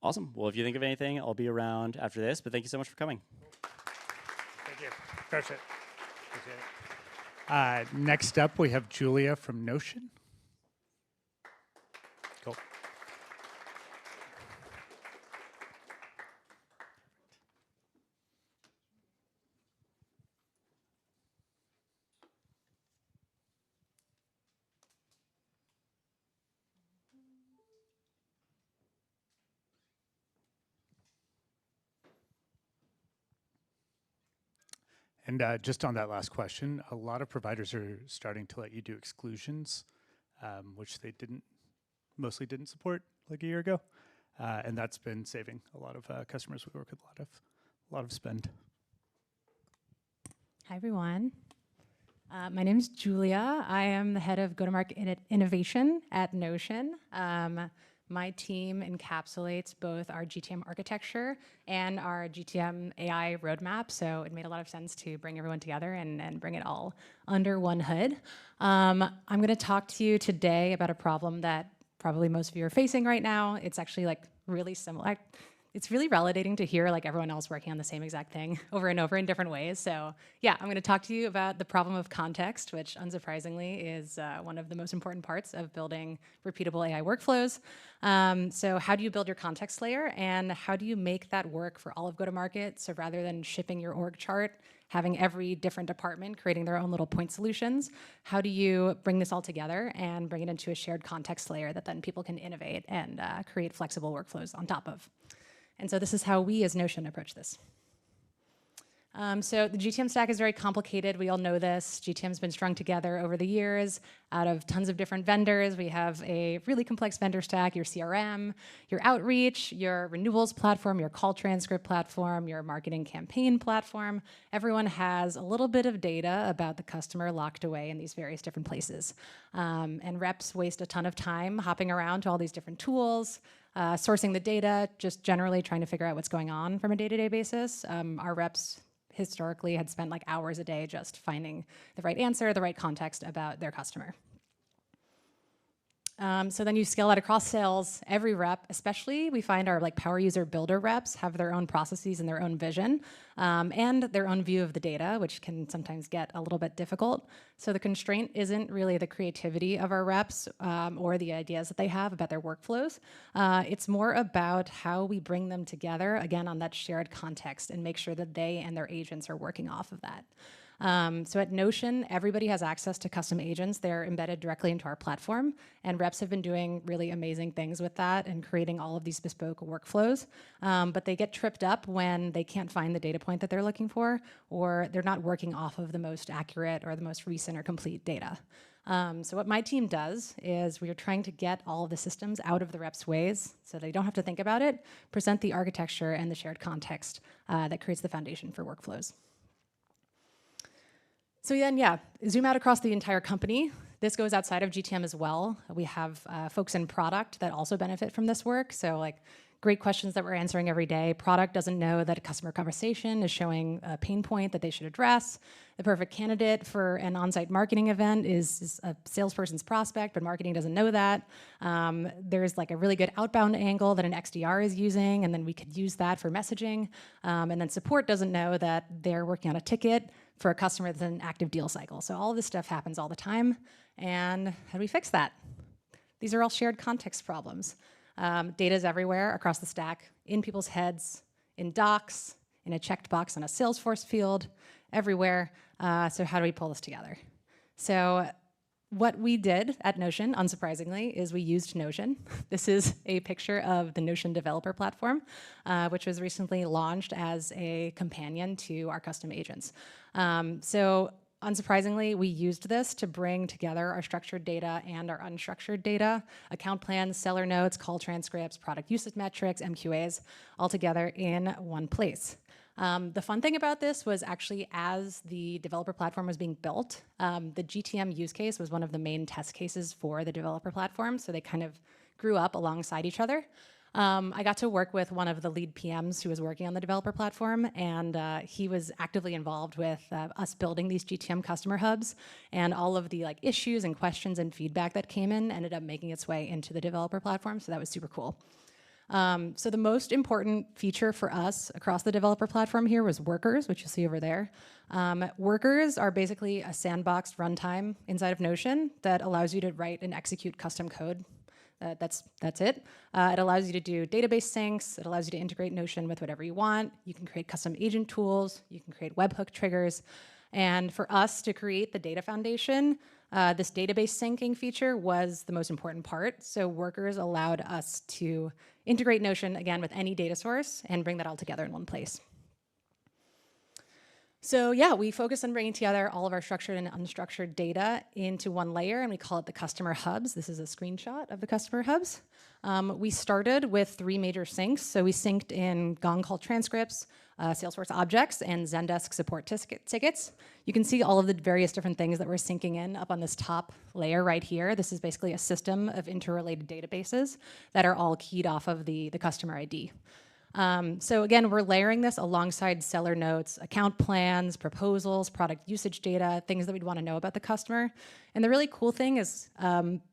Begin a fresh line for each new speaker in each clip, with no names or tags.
Awesome. Well, if you think of anything, I'll be around after this, but thank you so much for coming.
Thank you. Crush it. Appreciate it. Next up, we have Julia from Notion. Cool. And just on that last question, a lot of providers are starting to let you do exclusions, which they mostly didn't support like a year ago. And that's been saving a lot of customers. We work with a lot of spend.
Hi, everyone. My name is Julia. I am the head of go-to-market innovation at Notion. My team encapsulates both our GTM architecture and our GTM AI roadmap, so it made a lot of sense to bring everyone together and bring it all under one hood. I'm going to talk to you today about a problem that probably most of you are facing right now. It's actually like really similar. It's really validating to hear like everyone else working on the same exact thing over and over in different ways. So yeah, I'm going to talk to you about the problem of context, which unsurprisingly is one of the most important parts of building repeatable AI workflows. So how do you build your context layer, and how do you make that work for all of go-to-market? So rather than shipping your org chart, having every different department creating their own little point solutions, how do you bring this all together and bring it into a shared context layer that then people can innovate and create flexible workflows on top of? And so this is how we as Notion approach this. So the GTM stack is very complicated. We all know this. GTM's been strung together over the years out of tons of different vendors. We have a really complex vendor stack, your CRM, your outreach, your renewals platform, your call transcript platform, your marketing campaign platform. Everyone has a little bit of data about the customer locked away in these various different places. And reps waste a ton of time hopping around to all these different tools, sourcing the data, just generally trying to figure out what's going on from a day-to-day basis. Our reps historically had spent like hours a day just finding the right answer, the right context about their customer. So then you scale that across sales. Every rep, especially we find our like power user builder reps have their own processes and their own vision and their own view of the data, which can sometimes get a little bit difficult. So the constraint isn't really the creativity of our reps or the ideas that they have about their workflows. It's more about how we bring them together, again, on that shared context and make sure that they and their agents are working off of that. So at Notion, everybody has access to custom agents. They're embedded directly into our platform, and reps have been doing really amazing things with that and creating all of these bespoke workflows. But they get tripped up when they can't find the data point that they're looking for, or they're not working off of the most accurate or the most recent or complete data. So what my team does is we are trying to get all of the systems out of the reps' ways so they don't have to think about it, present the architecture and the shared context that creates the foundation for workflows. So then, yeah, zoom out across the entire company. This goes outside of GTM as well. We have folks in product that also benefit from this work. So like great questions that we're answering every day. Product doesn't know that a customer conversation is showing a pain point that they should address. The perfect candidate for an on-site marketing event is a salesperson's prospect, but marketing doesn't know that. There's like a really good outbound angle that an XDR is using, and then we could use that for messaging. And then support doesn't know that they're working on a ticket for a customer that's in an active deal cycle. So all of this stuff happens all the time. And how do we fix that? These are all shared context problems. Data is everywhere across the stack, in people's heads, in docs, in a checked box on a Salesforce field, everywhere. So how do we pull this together? So what we did at Notion, unsurprisingly, is we used Notion. This is a picture of the Notion developer platform, which was recently launched as a companion to our custom agents. So unsurprisingly, we used this to bring together our structured data and our unstructured data, account plans, seller notes, call transcripts, product usage metrics, MQAs, all together in one place. The fun thing about this was actually as the developer platform was being built, the GTM use case was one of the main test cases for the developer platform, so they kind of grew up alongside each other. I got to work with one of the lead PMs who was working on the developer platform, and he was actively involved with us building these GTM customer hubs, and all of the like issues and questions and feedback that came in ended up making its way into the developer platform, so that was super cool. So the most important feature for us across the developer platform here was workers, which you'll see over there. Workers are basically a sandboxed runtime inside of Notion that allows you to write and execute custom code. That's it. It allows you to do database syncs. It allows you to integrate Notion with whatever you want. You can create custom agent tools. You can create webhook triggers. And for us to create the data foundation, this database syncing feature was the most important part. So workers allowed us to integrate Notion, again, with any data source and bring that all together in one place. So yeah, we focus on bringing together all of our structured and unstructured data into one layer, and we call it the customer hubs. This is a screenshot of the customer hubs. We started with 3 major syncs. So we synced in Gong call transcripts, Salesforce objects, and Zendesk support tickets. You can see all of the various different things that we're syncing in up on this top layer right here. This is basically a system of interrelated databases that are all keyed off of the customer ID. So again, we're layering this alongside seller notes, account plans, proposals, product usage data, things that we'd want to know about the customer. And the really cool thing is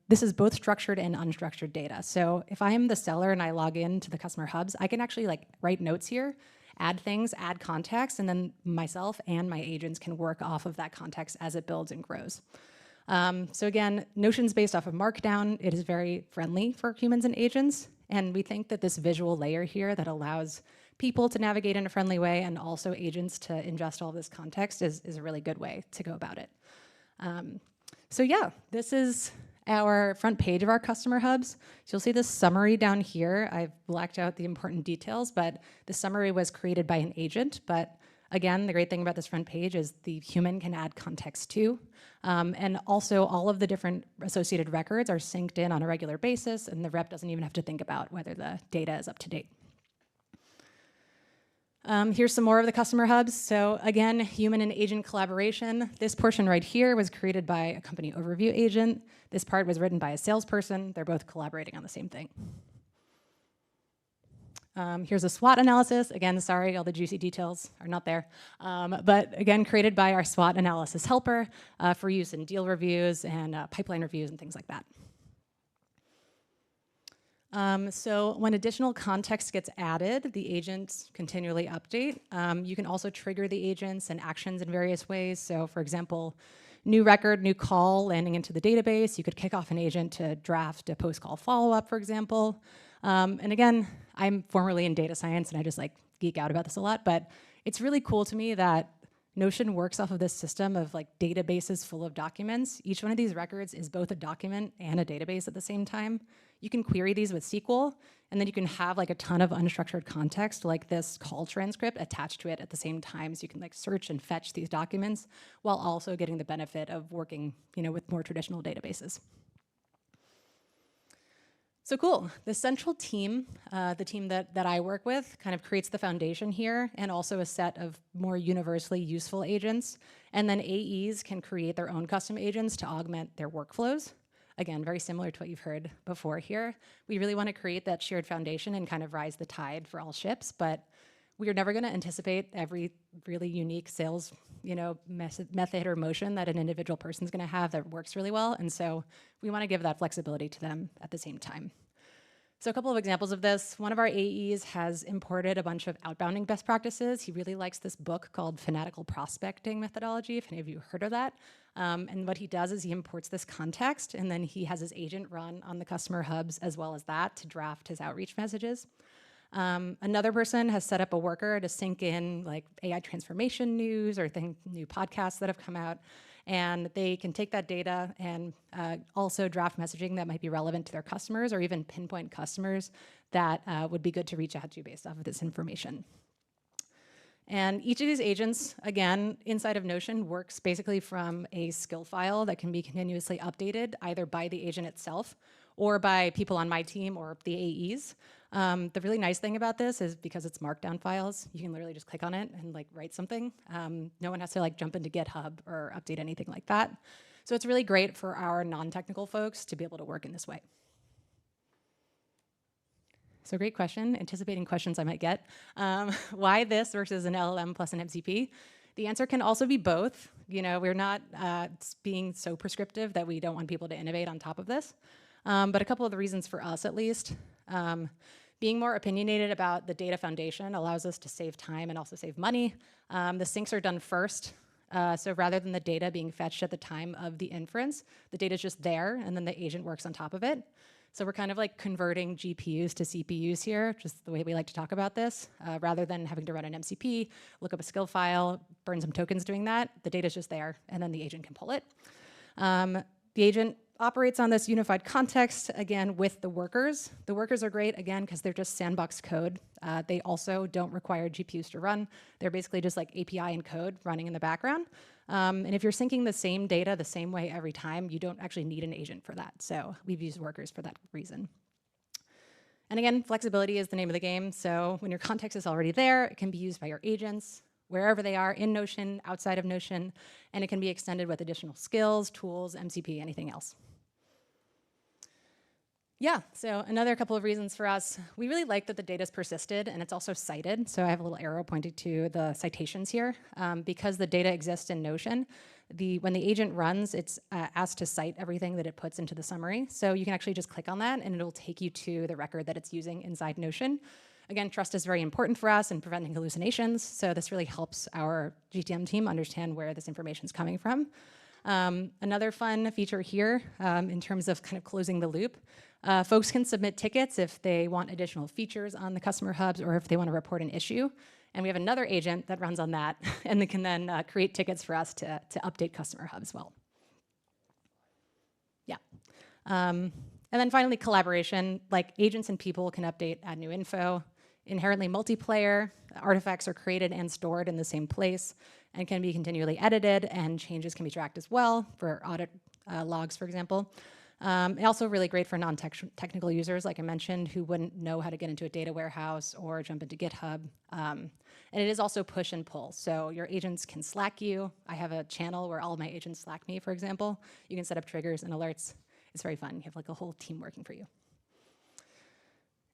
this is both structured and unstructured data. So if I am the seller and I log into the customer hubs, I can actually write notes here, add things, add context, and then myself and my agents can work off of that context as it builds and grows. So again, Notion's based off of Markdown. It is very friendly for humans and agents. And we think that this visual layer here that allows people to navigate in a friendly way and also agents to ingest all this context is a really good way to go about it. So yeah, this is our front page of our customer hubs. So you'll see this summary down here. I've blacked out the important details, but the summary was created by an agent. But again, the great thing about this front page is the human can add context too. And also all of the different associated records are synced in on a regular basis, and the rep doesn't even have to think about whether the data is up to date. Here's some more of the customer hubs. So again, human and agent collaboration. This portion right here was created by a company overview agent. This part was written by a salesperson. They're both collaborating on the same thing. Here's a SWOT analysis. Again, sorry, all the juicy details are not there. But again, created by our SWOT analysis helper for use in deal reviews and pipeline reviews and things like that. So when additional context gets added, the agents continually update. You can also trigger the agents and actions in various ways. So for example, new record, new call landing into the database. You could kick off an agent to draft a post-call follow-up, for example. And again, I'm formerly in data science and I just geek out about this a lot, but it's really cool to me that Notion works off of this system of databases full of documents. Each one of these records is both a document and a database at the same time. You can query these with SQL, and then you can have a ton of unstructured context like this call transcript attached to it at the same time. So you can search and fetch these documents while also getting the benefit of working with more traditional databases. So cool. The central team, the team that I work with, kind of creates the foundation here and also a set of more universally useful agents. And then AEs can create their own custom agents to augment their workflows. Again, very similar to what you've heard before here. We really want to create that shared foundation and kind of rise the tide for all ships, but we are never going to anticipate every really unique sales method or motion that an individual person is going to have that works really well. And so we want to give that flexibility to them at the same time. So a couple of examples of this. One of our AEs has imported a bunch of outbounding best practices. He really likes this book called Fanatical Prospecting Methodology, if any of you heard of that. And what he does is he imports this context, and then he has his agent run on the customer hubs as well as that to draft his outreach messages. Another person has set up a worker to sync in AI transformation news or new podcasts that have come out. And they can take that data and also draft messaging that might be relevant to their customers or even pinpoint customers that would be good to reach out to based off of this information. And each of these agents, again, inside of Notion works basically from a skill file that can be continuously updated either by the agent itself or by people on my team or the AEs. The really nice thing about this is because it's markdown files, you can literally just click on it and write something. No one has to jump into GitHub or update anything like that. So it's really great for our non-technical folks to be able to work in this way. So great question, anticipating questions I might get. Why this versus an LLM plus an MCP? The answer can also be both. We're not being so prescriptive that we don't want people to innovate on top of this. But a couple of the reasons for us, at least. Being more opinionated about the data foundation allows us to save time and also save money. The syncs are done first. So rather than the data being fetched at the time of the inference, the data is just there, and then the agent works on top of it. So we're kind of like converting GPUs to CPUs here, just the way we like to talk about this. Rather than having to run an MCP, look up a skill file, burn some tokens doing that, the data is just there, and then the agent can pull it. The agent operates on this unified context, again, with the workers. The workers are great, again, because they're just sandbox code. They also don't require GPUs to run. They're basically just like API and code running in the background. And if you're syncing the same data the same way every time, you don't actually need an agent for that. So we've used workers for that reason. And again, flexibility is the name of the game. So when your context is already there, it can be used by your agents, wherever they are, in Notion, outside of Notion, and it can be extended with additional skills, tools, MCP, anything else. Yeah, so another couple of reasons for us. We really like that the data's persisted and it's also cited. So I have a little arrow pointing to the citations here. Because the data exists in Notion, when the agent runs, it's asked to cite everything that it puts into the summary. So you can actually just click on that and it'll take you to the record that it's using inside Notion. Again, trust is very important for us in preventing hallucinations. So this really helps our GTM team understand where this information is coming from. Another fun feature here in terms of kind of closing the loop, folks can submit tickets if they want additional features on the customer hubs or if they want to report an issue. And we have another agent that runs on that and they can then create tickets for us to update customer hub as well. Yeah. And then finally, collaboration, like agents and people can update, add new info. Inherently multiplayer, artifacts are created and stored in the same place and can be continually edited, and changes can be tracked as well for audit logs, for example. Also really great for non-technical users, like I mentioned, who wouldn't know how to get into a data warehouse or jump into GitHub. And it is also push and pull. So your agents can Slack you. I have a channel where all of my agents Slack me, for example. You can set up triggers and alerts. It's very fun. You have like a whole team working for you.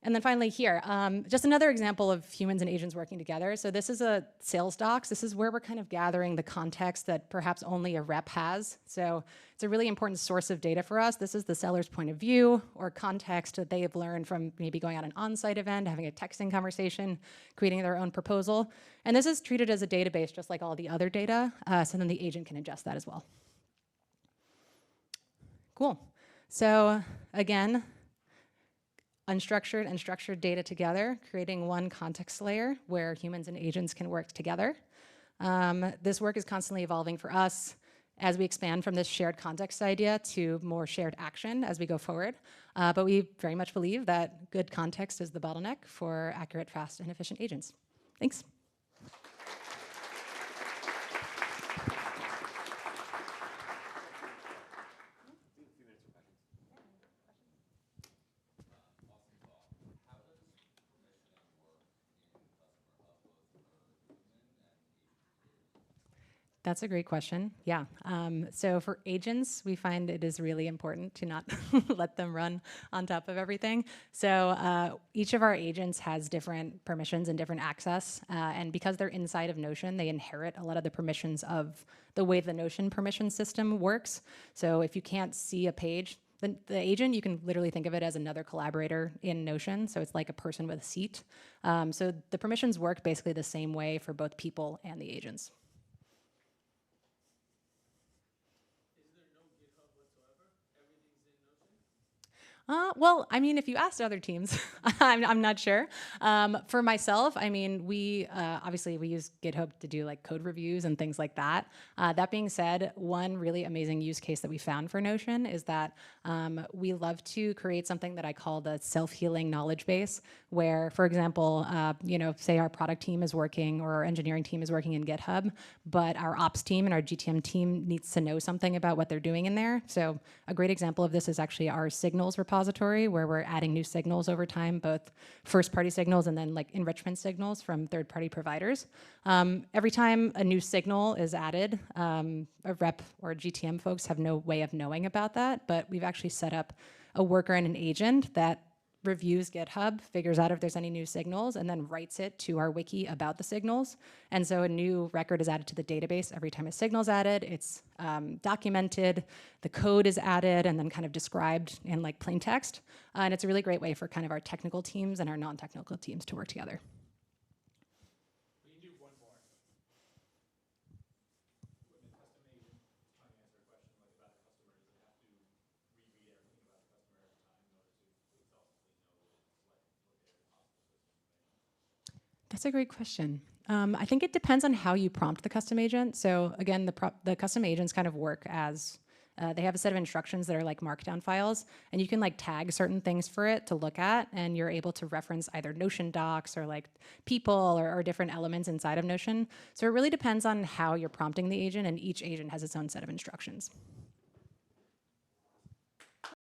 And then finally here, just another example of humans and agents working together. So this is a sales docs. This is where we're kind of gathering the context that perhaps only a rep has. So it's a really important source of data for us. This is the seller's point of view or context that they have learned from maybe going on an on-site event, having a texting conversation, creating their own proposal. And this is treated as a database just like all the other data. So then the agent can ingest that as well. Cool. So again, unstructured and structured data together, creating one context layer where humans and agents can work together. This work is constantly evolving for us as we expand from this shared context idea to more shared action as we go forward. But we very much believe that good context is the bottleneck for accurate, fast, and efficient agents. Thanks. That's a great question. Yeah. So for agents, we find it is really important to not let them run on top of everything. So each of our agents has different permissions and different access. And because they're inside of Notion, they inherit a lot of the permissions of the way the Notion permission system works. So if you can't see a page, the agent, you can literally think of it as another collaborator in Notion. So it's like a person with a seat. So the permissions work basically the same way for both people and the agents. Well, I mean, if you asked other teams, I'm not sure. For myself, I mean, we obviously we use GitHub to do like code reviews and things like that. That being said, one really amazing use case that we found for Notion is that we love to create something that I call the self-healing knowledge base, where, for example, you know, say our product team is working or our engineering team is working in GitHub, but our ops team and our GTM team needs to know something about what they're doing in there. So a great example of this is actually our signals repository, where we're adding new signals over time, both first-party signals and then like enrichment signals from third-party providers. Every time a new signal is added, a rep or GTM folks have no way of knowing about that, but we've actually set up a worker and an agent that reviews GitHub, figures out if there's any new signals, and then writes it to our wiki about the signals. And so a new record is added to the database every time a signal is added. It's documented, the code is added, and then kind of described in like plain text. And it's a really great way for kind of our technical teams and our non-technical teams to work together.
We can do one more. When the custom agent is trying to answer a question like about a customer, does it have to reread everything about the customer every time in order to exhaustively know what their possible system is?
That's a great question. I think it depends on how you prompt the custom agent. So again, the custom agents kind of work as, they have a set of instructions that are like markdown files, and you can like tag certain things for it to look at, and you're able to reference either Notion docs or like people or different elements inside of Notion. So it really depends on how you're prompting the agent, and each agent has its own set of instructions.